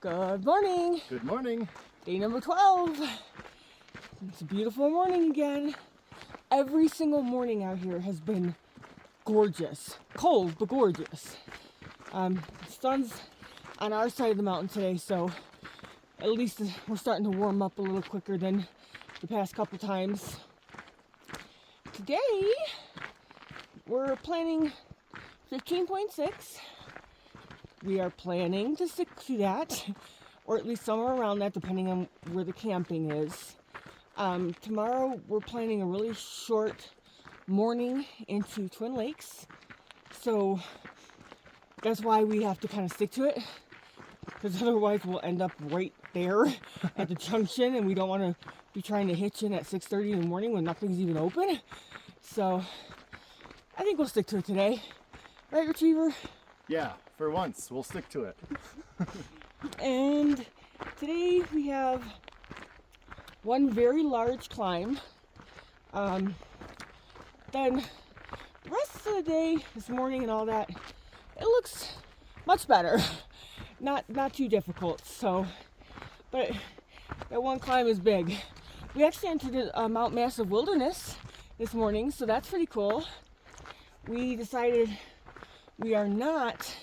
Good morning. Good morning. Day number 12. It's a beautiful morning again. Every single morning out here has been gorgeous. Cold, but gorgeous. The sun's on our side of the mountain today, so at least we're starting to warm up a little quicker than the past couple times. Today, we're planning 15.6. We are planning to stick to that, or at least somewhere around that, depending on where the camping is. Tomorrow, we're planning a really short morning into Twin Lakes, so that's why we have to kind of stick to it, because otherwise we'll end up right there at the junction, and we don't want to be trying to hitch in at 6:30 in the morning when nothing's even open. So I think we'll stick to it today. Right, Retriever? Yeah, for once, we'll stick to it. And today we have one very large climb. Then the rest of the day, this morning and all that, it looks much better. Not too difficult. So, but that one climb is big. We actually entered Mount Massive Wilderness this morning, so that's pretty cool. We decided we are not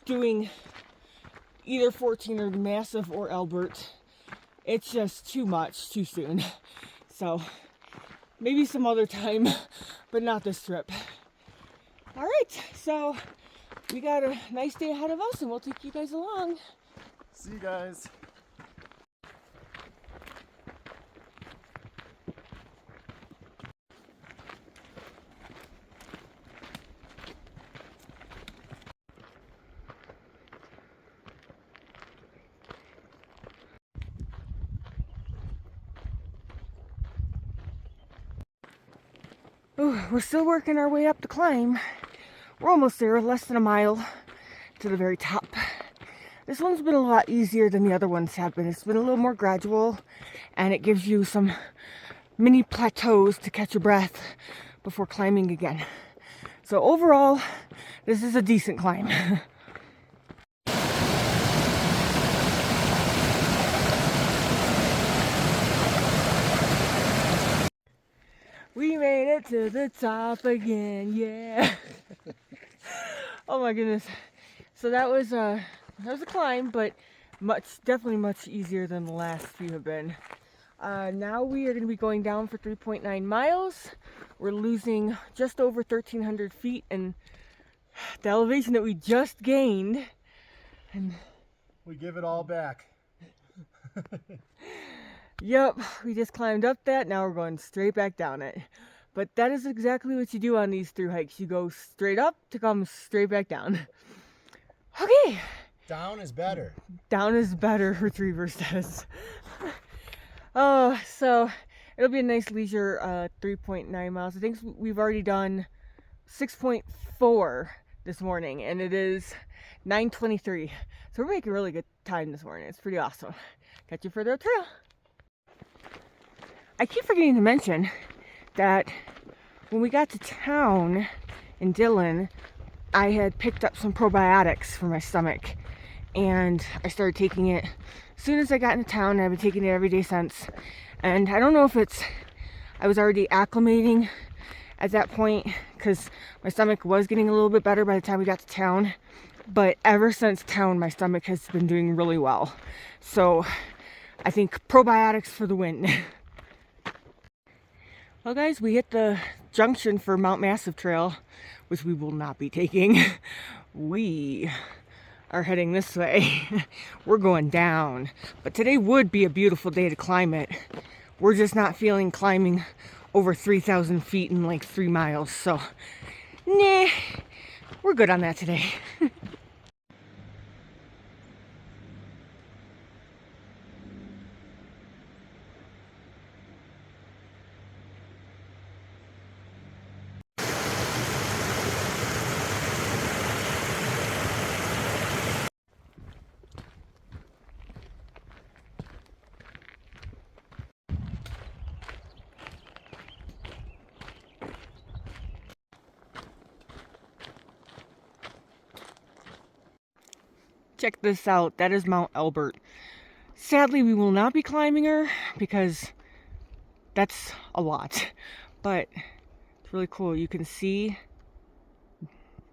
doing either 14 or Massive or Albert. It's just too much too soon. So maybe some other time, but not this trip. All right, so we got a nice day ahead of us, and we'll take you guys along. See you guys. Ooh, we're still working our way up the climb. We're almost there, less than a mile to the very top. This one's been a lot easier than the other ones have been. It's been a little more gradual, and it gives you some mini plateaus to catch your breath before climbing again. So overall, this is a decent climb. We made it to the top again, yeah. Oh my goodness. So that was a climb, but definitely much easier than the last few have been. Now we are going to be going down for 3.9 miles. We're losing just over 1,300 feet, and the elevation that we just gained. And we give it all back. Yep, we just climbed up that. Now we're going straight back down it. But that is exactly what you do on these through hikes. You go straight up to come straight back down. Okay. Down is better. Down is better, Retriever says. Oh, so it'll be a nice leisure 3.9 miles. I think we've already done 6.4 this morning, and it is 9:23. So we're making really good time this morning. It's pretty awesome. Catch you further up trail. I keep forgetting to mention that when we got to town in Dillon, I had picked up some probiotics for my stomach, and I started taking it as soon as I got into town. I've been taking it every day since, and I don't know if I was already acclimating at that point, because my stomach was getting a little bit better by the time we got to town, but ever since town, my stomach has been doing really well. So I think probiotics for the win. Well guys, we hit the junction for Mount Massive Trail, which we will not be taking. We are heading this way. We're going down. But today would be a beautiful day to climb it. We're just not feeling climbing over 3,000 feet in like 3 miles. So, nah, we're good on that today. Check this out. That is Mount Albert. Sadly, we will not be climbing her because that's a lot. But it's really cool. You can see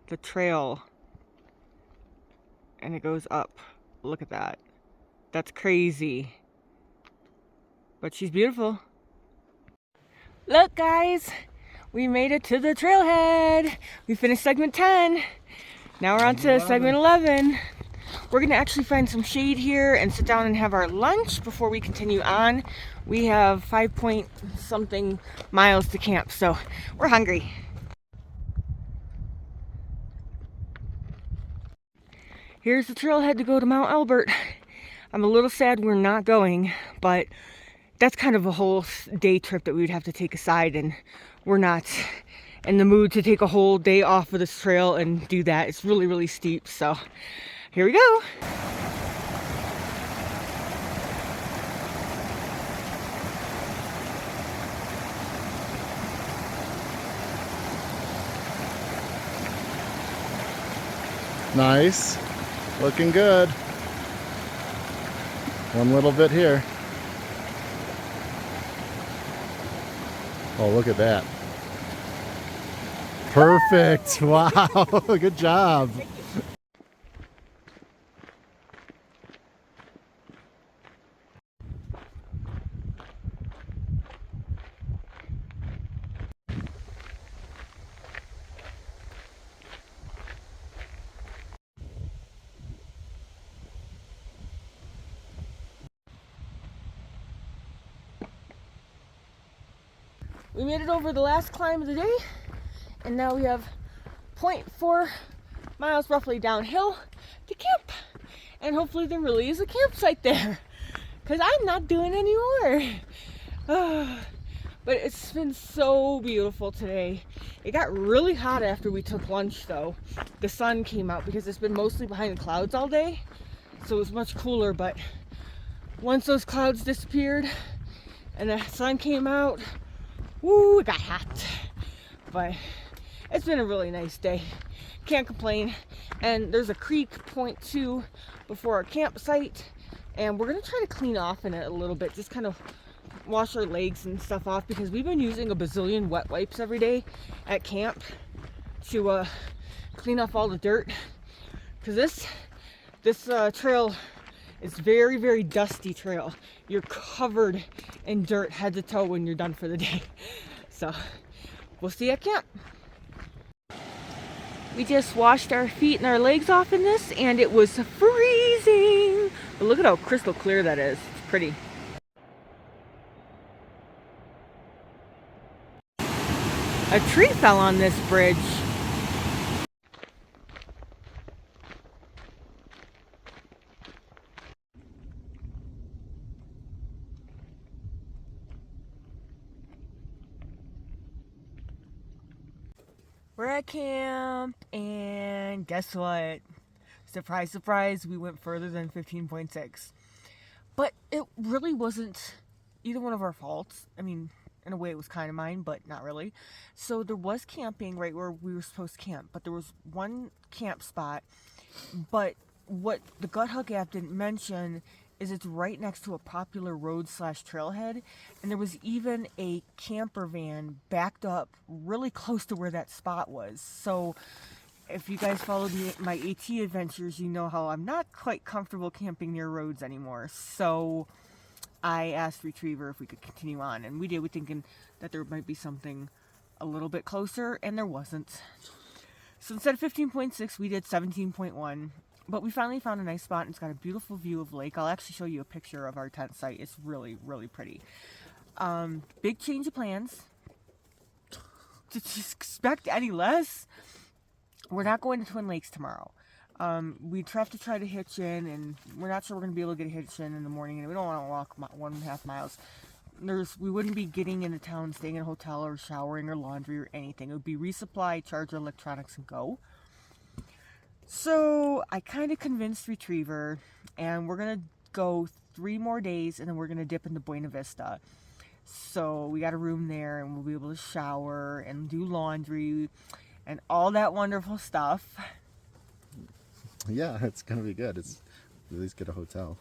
the trail and it goes up. Look at that. That's crazy. But she's beautiful. Look, guys. We made it to the trailhead. We finished segment 10. Now we're on to segment 11. We're gonna actually find some shade here and sit down and have our lunch before we continue on. We have 5 point something miles to camp, so we're hungry. Here's the trailhead to go to Mount Albert. I'm a little sad we're not going, but that's kind of a whole day trip that we would have to take aside, and we're not in the mood to take a whole day off of this trail and do that. It's really, really steep, so here we go. Nice. Looking good. One little bit here. Oh, look at that. Perfect. Wow. Good job. We made it over the last climb of the day, and now we have 0.4 miles roughly downhill to camp. And hopefully there really is a campsite there, because I'm not doing any more. But it's been so beautiful today. It got really hot after we took lunch though. The sun came out because it's been mostly behind the clouds all day, so it was much cooler. But once those clouds disappeared and the sun came out, woo, it got hot. But it's been a really nice day. Can't complain. And there's a creek 0.2 before our campsite, and we're gonna try to clean off in it a little bit, just kind of wash our legs and stuff off, because we've been using a bazillion wet wipes every day at camp to clean off all the dirt, because this trail is very, very dusty trail. You're covered in dirt head to toe when you're done for the day. So we'll see you at camp. We just washed our feet and our legs off in this, and it was freezing. But look at how crystal clear that is. It's pretty. A tree fell on this bridge. We're at camp, and guess what? Surprise, surprise, we went further than 15.6. But it really wasn't either one of our faults. I mean, in a way it was kind of mine, but not really. So there was camping right where we were supposed to camp, but there was one camp spot. But what the Gut Hug app didn't mention is it's right next to a popular road / trailhead, and there was even a camper van backed up really close to where that spot was. So if you guys followed my AT adventures, you know how I'm not quite comfortable camping near roads anymore. So I asked Retriever if we could continue on, and we did. We're thinking that there might be something a little bit closer, and there wasn't. So instead of 15.6, we did 17.1. But we finally found a nice spot, and it's got a beautiful view of lake. I'll actually show you a picture of our tent site. It's really, really pretty. Big change of plans. Did you expect any less? We're not going to Twin Lakes tomorrow. We have to try to hitch in, and we're not sure we're going to be able to get a hitch in the morning, and we don't want to walk 1.5 miles. We wouldn't be getting into town, staying in a hotel, or showering, or laundry, or anything. It would be resupply, charge our electronics, and go. So I kind of convinced Retriever, and we're going to go 3 more days, and then we're going to dip into Buena Vista. So we got a room there, and we'll be able to shower and do laundry and all that wonderful stuff. Yeah, it's gonna be good. It's at least get a hotel.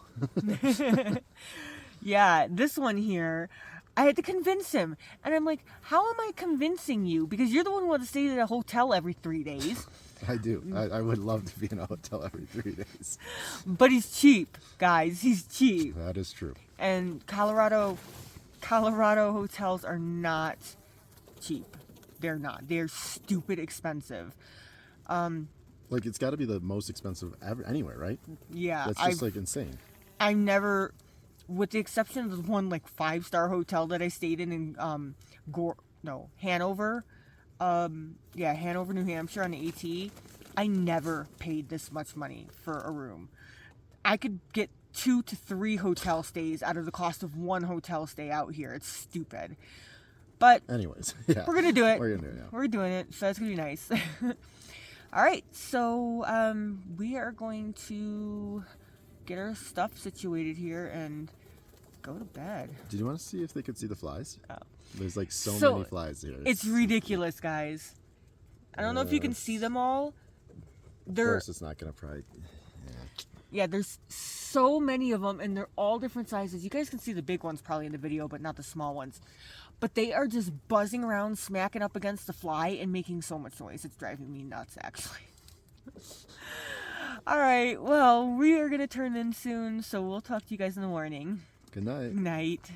Yeah, this one here, I had to convince him. And I'm like, how am I convincing you? Because you're the one who wants to stay at a hotel every 3 days. I do. I would love to be in a hotel every 3 days. But he's cheap, guys. He's cheap. That is true. And Colorado hotels are not cheap. They're not. They're stupid expensive. Like, it's got to be the most expensive ever anywhere, right? Yeah. That's just like insane. I never, with the exception of the one like 5-star hotel that I stayed in Hanover. Hanover, New Hampshire on the AT. I never paid this much money for a room. I could get 2 to 3 hotel stays out of the cost of one hotel stay out here. It's stupid. But anyways, yeah. We're gonna do it. We're gonna do it, yeah. We're doing it, so it's gonna be nice. All right, so we are going to get our stuff situated here and go to bed. Did you want to see if they could see the flies? Oh. There's like so many flies here. It's ridiculous, guys. I don't know if you can see them all. Of course, it's not gonna probably. Yeah, there's so many of them, and they're all different sizes. You guys can see the big ones probably in the video, but not the small ones. But they are just buzzing around, smacking up against the fly, and making so much noise. It's driving me nuts, actually. All right, well, we are going to turn in soon, so we'll talk to you guys in the morning. Good night. Night.